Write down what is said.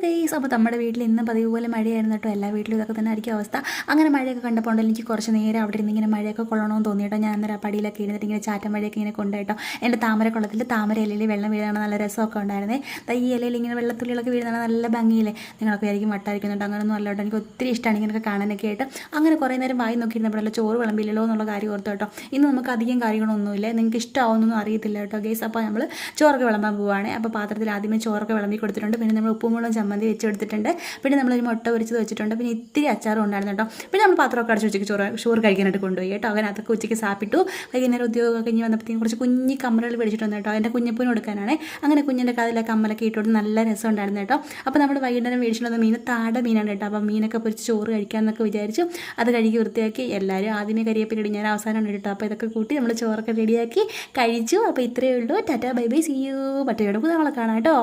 Guys, അപ്പോൾ നമ്മുടെ വീട്ടിൽ ഇന്നും പതിവ് പോലെ മഴയായിരുന്നു കേട്ടോ. എല്ലാ വീട്ടിലും ഇതൊക്കെ തന്നെ ആയിരിക്കും അവസ്ഥ. അങ്ങനെ മഴയൊക്കെ കണ്ടപ്പോൾ ഉണ്ടല്ലോ എനിക്ക് കുറച്ച് നേരം അവിടെ ഇരുന്ന് ഇങ്ങനെ മഴയൊക്കെ കൊള്ളണമെന്ന് തോന്നിയിട്ടോ. ഞാൻ അന്നേരം ആ പടിയിലൊക്കെ ഇരുന്നിട്ട് ഇങ്ങനെ ചാറ്റൻ മഴയൊക്കെ ഇങ്ങനെ കൊണ്ടുപോയിട്ടോ. എൻ്റെ താമരക്കുളത്തിൽ താമര ഇലയിൽ വെള്ളം വീഴാണ് നല്ല രസമൊക്കെ ഉണ്ടായിരുന്നേ. ഈ ഇലയിൽ ഇങ്ങനെ വെള്ളത്തുള്ളികളൊക്കെ വീഴുന്നതാണ് നല്ല ഭംഗിയില്ലേ. നിങ്ങളൊക്കെ ആയിരിക്കും വട്ടായിരിക്കുന്നുണ്ട്, അങ്ങനെയൊന്നും അല്ല കേട്ടോ. എനിക്ക് ഒത്തിരി ഇഷ്ടമാണ് ഇങ്ങനെയൊക്കെ കാണാനൊക്കെ ആയിട്ട്. അങ്ങനെ കുറേ നേരം വായി നോക്കിയിരുന്നപ്പോഴല്ലോ ചോറ് വിളമ്പില്ലല്ലോ എന്നുള്ള കാര്യം ഓർത്ത് കേട്ടോ. ഇന്ന് നമുക്ക് അധികം കാര്യങ്ങളൊന്നുമില്ല, നിങ്ങൾക്ക് ഇഷ്ടമാവുന്നൊന്നും അറിയത്തില്ല കേട്ടോ ഗൈസ്. അപ്പോൾ നമ്മൾ ചോറൊക്കെ വിളമ്പാൻ പോവുകയാണ്. അപ്പോൾ പാത്രത്തിൽ ആദ്യമേ ചോറൊക്കെ വിളമ്പി കൊടുത്തിട്ടുണ്ട്. പിന്നെ നമ്മൾ ഉപ്പുമുളകും ചമ്മന്തി വെച്ച് കൊടുത്തിട്ടുണ്ട്. പിന്നെ നമ്മളൊരു മുട്ട പൊരിച്ചത് വെച്ചിട്ടുണ്ട്. പിന്നെ ഇത്തിരി അച്ചാറും ഉണ്ടായിരുന്നു കേട്ടോ. പിന്നെ നമ്മൾ പാത്രമൊക്കെ അടച്ച് ഉച്ചയ്ക്ക് ചോറ് കഴിക്കാനായിട്ട് കൊണ്ടുപോയി കേട്ടോ. അതിനകത്തൊക്കെ ഉച്ചയ്ക്ക് സാപ്പിട്ടു. വൈകുന്നേരം ഉദ്യോഗമൊക്കെ കഴിഞ്ഞ് വന്നപ്പോഴത്തേക്കും കുറച്ച് കുഞ്ഞി കമ്മലുകൾ മേടിച്ചിട്ട് വന്നു കേട്ടോ. എൻ്റെ കുഞ്ഞപ്പൂന് കൊടുക്കാനാണ്. അങ്ങനെ കുഞ്ഞിൻ്റെ കാതിലെ കമ്മലൊക്കെ ഇട്ടുകൊണ്ട് നല്ല രസം ഉണ്ടായിരുന്നു കേട്ടോ. അപ്പോൾ നമ്മൾ വൈകുന്നേരം മേടിച്ചിട്ട് വന്ന മീൻ താട മീനാണ് കേട്ടോ. അപ്പോൾ മീനൊക്കെ പൊരിച്ച് ചോറ് കഴിക്കാമെന്നൊക്കെ വിചാരിച്ചു. അത് കഴുകി വൃത്തിയാക്കി എല്ലാവരും ആദ്യമേ കരിയേപ്പിലിട്ട് ഞാൻ അവസാനമാണ് കേട്ടോ. അപ്പോൾ ഇതൊക്കെ കൂട്ടി നമ്മൾ ചോറൊക്കെ റെഡിയാക്കി കഴിച്ചു. അപ്പോൾ ഇത്രയേ ഉള്ളൂ. ടാറ്റാ ബൈ ബൈ, സീ യു. മറ്റേ നാളെ കാണാം കേട്ടോ.